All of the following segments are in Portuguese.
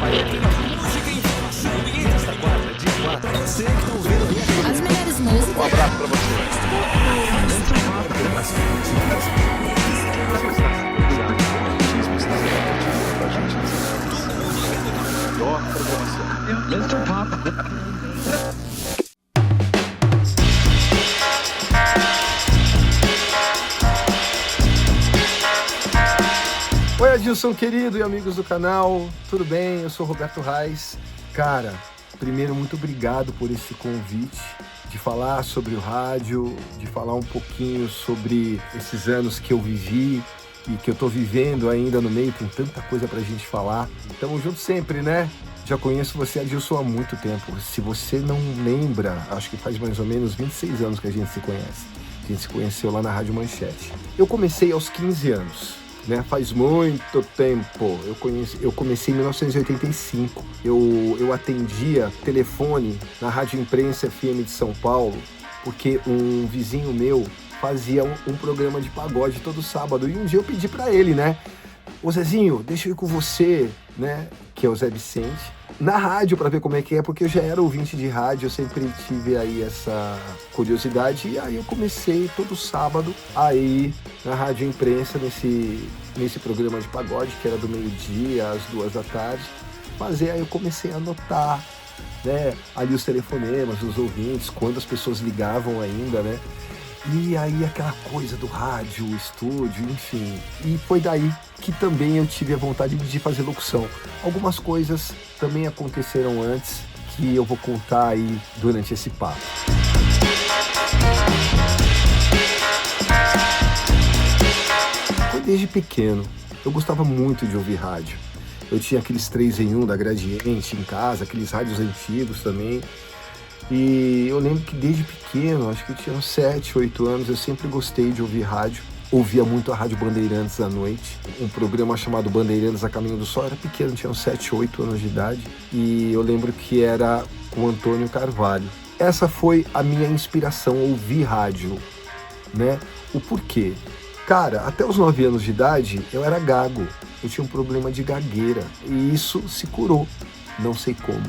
As melhores músicas. Um abraço pra você. Mr. Pop. Oi, Adilson querido e amigos do canal, tudo bem? Eu sou Roberto Reis. Cara, primeiro, muito obrigado por esse convite de falar sobre o rádio, de falar um pouquinho sobre esses anos que eu vivi e que eu tô vivendo ainda no meio, tem tanta coisa pra gente falar. Tamo junto sempre, né? Já conheço você, Adilson, há muito tempo. Se você não lembra, acho que faz mais ou menos 26 anos que a gente se conhece. A gente se conheceu lá na Rádio Manchete. Eu comecei aos 15 anos. Né, faz muito tempo, eu comecei em 1985, eu atendia telefone na Rádio Imprensa FM de São Paulo, porque um vizinho meu fazia um programa de pagode todo sábado, e um dia eu pedi pra ele, né, ô Zezinho, deixa eu ir com você, né, que é o Zé Vicente, na rádio pra ver como é que é, porque eu já era ouvinte de rádio, eu sempre tive aí essa curiosidade, e aí eu comecei todo sábado aí na Rádio Imprensa, nesse programa de pagode, que era do meio-dia às 2 da tarde, aí eu comecei a anotar, né, ali os telefonemas dos ouvintes, quando as pessoas ligavam ainda, né, e aí aquela coisa do rádio, o estúdio, enfim. E foi daí que também eu tive a vontade de fazer locução. Algumas coisas também aconteceram antes, que eu vou contar aí durante esse papo. Foi desde pequeno. Eu gostava muito de ouvir rádio. Eu tinha aqueles 3 em 1 da Gradiente em casa, aqueles rádios antigos também. E eu lembro que desde pequeno, acho que eu tinha uns 7, 8 anos, eu sempre gostei de ouvir rádio. Ouvia muito a Rádio Bandeirantes à noite, um programa chamado Bandeirantes a Caminho do Sol. Eu era pequeno, tinha uns 7, 8 anos de idade. E eu lembro que era com o Antônio Carvalho. Essa foi a minha inspiração, ouvir rádio, né? O porquê? Cara, até os 9 anos de idade, eu era gago. Eu tinha um problema de gagueira. E isso se curou, não sei como.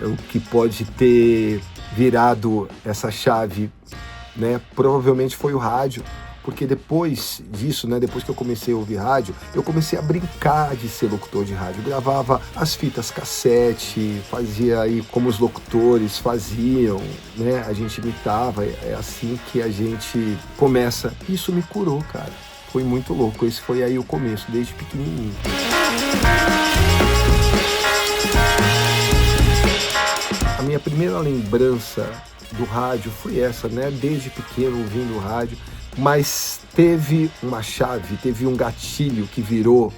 O que pode ter virado essa chave, né, provavelmente foi o rádio, porque depois disso, né, depois que eu comecei a ouvir rádio, eu comecei a brincar de ser locutor de rádio. Eu gravava as fitas cassete, fazia aí como os locutores faziam, né, a gente imitava, é assim que a gente começa. Isso me curou, cara, foi muito louco, esse foi aí o começo, desde pequenininho. A minha primeira lembrança do rádio foi essa, né? Desde pequeno ouvindo o rádio, mas teve uma chave, teve um gatilho que virou,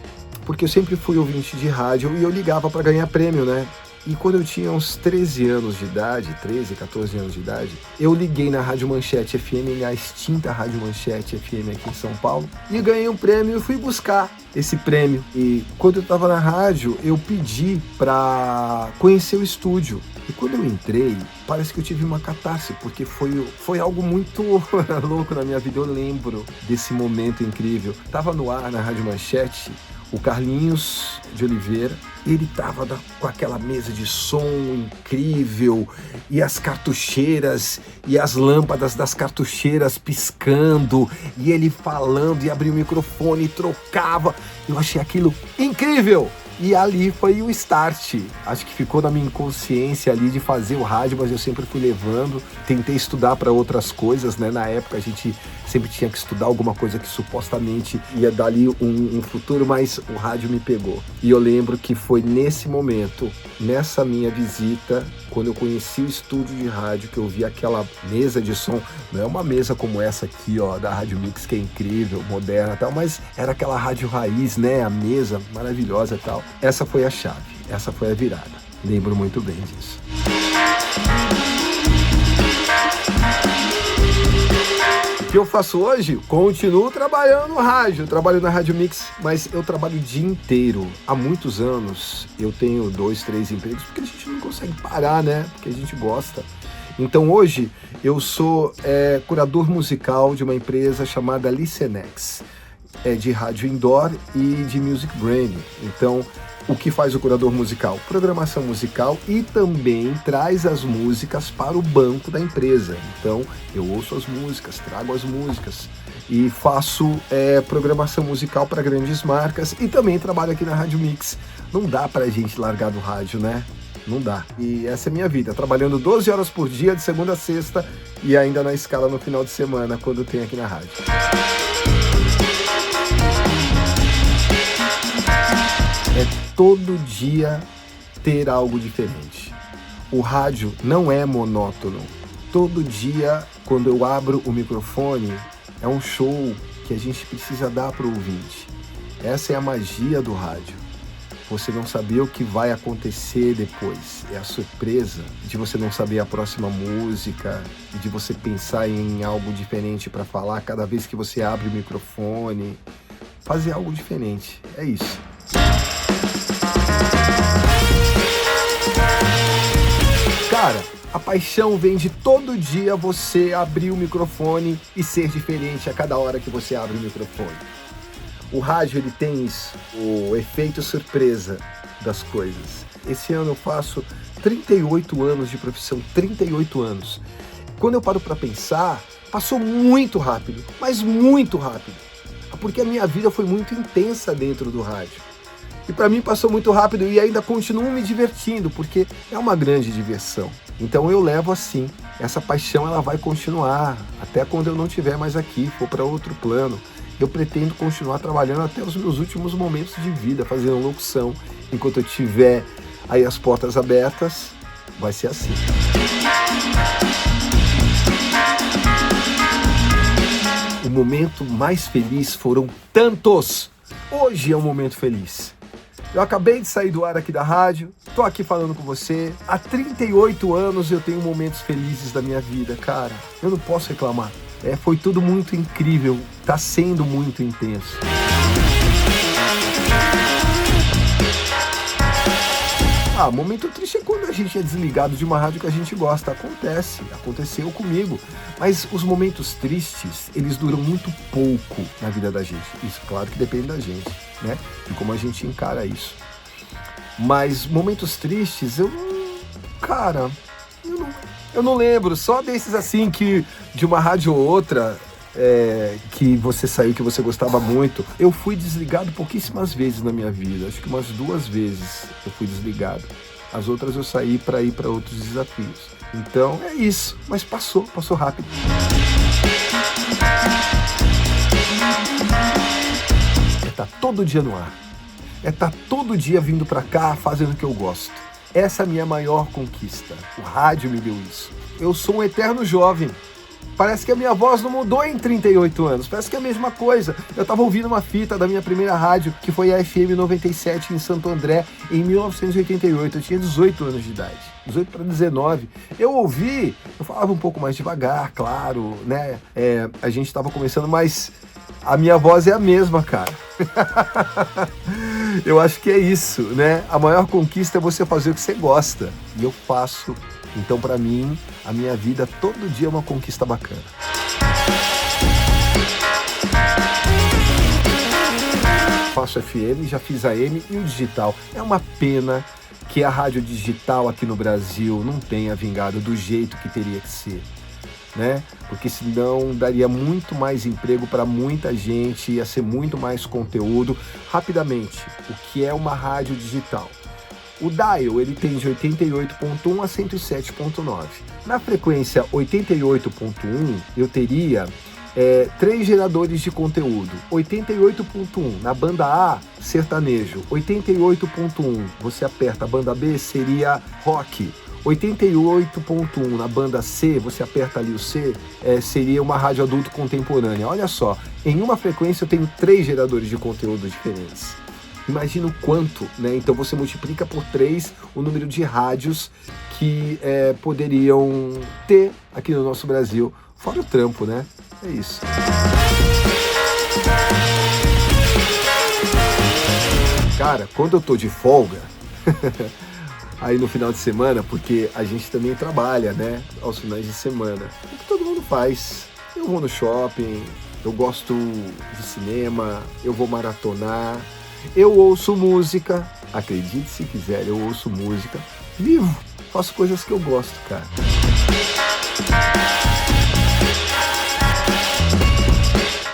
porque eu sempre fui ouvinte de rádio e eu ligava para ganhar prêmio, né? E quando eu tinha uns 13 anos de idade, 13, 14 anos de idade, eu liguei na Rádio Manchete FM, na extinta Rádio Manchete FM aqui em São Paulo, e ganhei um prêmio e fui buscar esse prêmio. E quando eu estava na rádio, eu pedi para conhecer o estúdio. E quando eu entrei, parece que eu tive uma catarse, porque foi algo muito louco na minha vida. Eu lembro desse momento incrível. Tava no ar na Rádio Manchete o Carlinhos de Oliveira, ele tava com aquela mesa de som incrível, e as cartucheiras, e as lâmpadas das cartucheiras piscando, e ele falando, e abria o microfone, e trocava. Eu achei aquilo incrível! E ali foi o start. Acho que ficou na minha inconsciência ali de fazer o rádio, mas eu sempre fui levando. Tentei estudar para outras coisas, né? Na época a gente sempre tinha que estudar alguma coisa que supostamente ia dar ali um futuro, mas o rádio me pegou. E eu lembro que foi nesse momento, nessa minha visita, quando eu conheci o estúdio de rádio, que eu vi aquela mesa de som. Não é uma mesa como essa aqui, ó, da Rádio Mix, que é incrível, moderna e tal, mas era aquela rádio raiz, né? A mesa maravilhosa e tal. Essa foi a chave, essa foi a virada. Lembro muito bem disso. O que eu faço hoje? Continuo trabalhando no rádio, trabalho na Rádio Mix, mas eu trabalho o dia inteiro. Há muitos anos eu tenho 2, 3 empregos, porque a gente não consegue parar, né? Porque a gente gosta. Então hoje eu sou curador musical de uma empresa chamada Licenex, de rádio indoor e de music branding. Então o que faz o curador musical? Programação musical, e também traz as músicas para o banco da empresa. Então, eu ouço as músicas, trago as músicas e faço programação musical para grandes marcas, e também trabalho aqui na Rádio Mix. Não dá pra gente largar do rádio, né? Não dá. E essa é a minha vida, trabalhando 12 horas por dia, de segunda a sexta, e ainda na escala no final de semana, quando tem aqui na rádio. É todo dia ter algo diferente. O rádio não é monótono. Todo dia, quando eu abro o microfone, é um show que a gente precisa dar para o ouvinte. Essa é a magia do rádio. Você não saber o que vai acontecer depois. É a surpresa de você não saber a próxima música, e de você pensar em algo diferente para falar cada vez que você abre o microfone. Fazer algo diferente. É isso. Cara, a paixão vem de todo dia você abrir o microfone e ser diferente a cada hora que você abre o microfone. O rádio, ele tem isso, o efeito surpresa das coisas. Esse ano eu faço 38 anos de profissão, 38 anos. Quando eu paro para pensar, passou muito rápido, mas muito rápido. Porque a minha vida foi muito intensa dentro do rádio. E para mim passou muito rápido, e ainda continuo me divertindo, porque é uma grande diversão. Então eu levo assim, essa paixão ela vai continuar, até quando eu não estiver mais aqui, for para outro plano. Eu pretendo continuar trabalhando até os meus últimos momentos de vida, fazendo locução. Enquanto eu tiver aí as portas abertas, vai ser assim. O momento mais feliz foram tantos. Hoje é um momento feliz. Eu acabei de sair do ar aqui da rádio, tô aqui falando com você. Há 38 anos eu tenho momentos felizes da minha vida, cara. Eu não posso reclamar. Foi tudo muito incrível, tá sendo muito intenso. Momento triste é quando a gente é desligado de uma rádio que a gente gosta. Aconteceu comigo. Mas os momentos tristes, eles duram muito pouco na vida da gente. Isso, claro que depende da gente, né? De como a gente encara isso. Mas momentos tristes, eu não lembro. Só desses assim que de uma rádio ou outra que você saiu, que você gostava muito. Eu fui desligado pouquíssimas vezes na minha vida. Acho que umas 2 vezes eu fui desligado. As outras eu saí para ir para outros desafios. Então é isso. Mas passou rápido. Tá todo dia no ar. Tá todo dia vindo para cá fazendo o que eu gosto. Essa é a minha maior conquista. O rádio me deu isso. Eu sou um eterno jovem. Parece que a minha voz não mudou em 38 anos. Parece que é a mesma coisa. Eu estava ouvindo uma fita da minha primeira rádio, que foi a FM 97 em Santo André, em 1988. Eu tinha 18 anos de idade. 18 para 19. Eu ouvi, eu falava um pouco mais devagar, claro, né? A gente estava começando, mas a minha voz é a mesma, cara. Eu acho que é isso, né? A maior conquista é você fazer o que você gosta. E eu faço. Então, para mim, a minha vida todo dia é uma conquista bacana. Faço FM, já fiz AM e o digital. É uma pena que a rádio digital aqui no Brasil não tenha vingado do jeito que teria que ser, né? Porque senão daria muito mais emprego para muita gente, ia ser muito mais conteúdo. Rapidamente, o que é uma rádio digital? O dial, ele tem de 88.1 a 107.9. Na frequência 88.1, eu teria 3 geradores de conteúdo. 88.1, na banda A, sertanejo. 88.1, você aperta a banda B, seria rock. 88.1 na banda C, você aperta ali o C, seria uma rádio adulto contemporânea. Olha só, em uma frequência eu tenho 3 geradores de conteúdo diferentes. Imagina o quanto, né? Então você multiplica por 3 o número de rádios que poderiam ter aqui no nosso Brasil. Fora o trampo, né? É isso. Cara, quando eu tô de folga, aí no final de semana, porque a gente também trabalha, né? Aos finais de semana. O que todo mundo faz? Eu vou no shopping, eu gosto de cinema, eu vou maratonar. Eu ouço música, Acredite se quiser, eu ouço música, vivo, faço coisas que eu gosto, cara.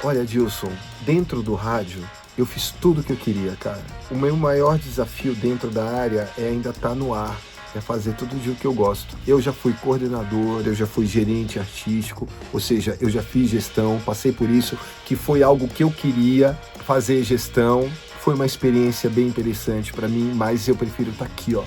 Olha, Dilson, dentro do rádio, eu fiz tudo o que eu queria, cara. O meu maior desafio dentro da área é ainda estar no ar, é fazer tudo o que eu gosto. Eu já fui coordenador, eu já fui gerente artístico, ou seja, eu já fiz gestão, passei por isso, que foi algo que eu queria fazer gestão. Foi uma experiência bem interessante para mim, mas eu prefiro estar aqui, ó,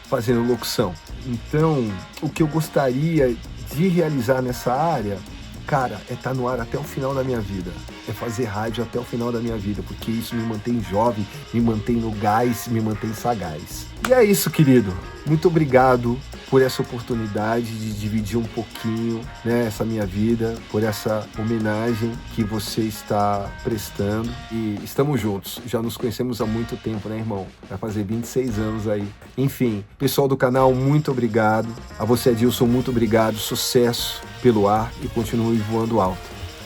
fazendo locução. Então, o que eu gostaria de realizar nessa área, cara, é estar no ar até o final da minha vida. É fazer rádio até o final da minha vida, porque isso me mantém jovem, me mantém no gás, me mantém sagaz. E é isso, querido. Muito obrigado por essa oportunidade de dividir um pouquinho, né, essa minha vida, por essa homenagem que você está prestando. E estamos juntos. Já nos conhecemos há muito tempo, né, irmão? Vai fazer 26 anos aí. Enfim, pessoal do canal, muito obrigado. A você, Adilson, muito obrigado. Sucesso pelo ar e continue voando alto.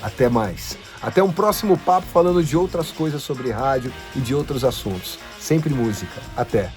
Até mais. Até um próximo papo falando de outras coisas sobre rádio e de outros assuntos. Sempre música. Até.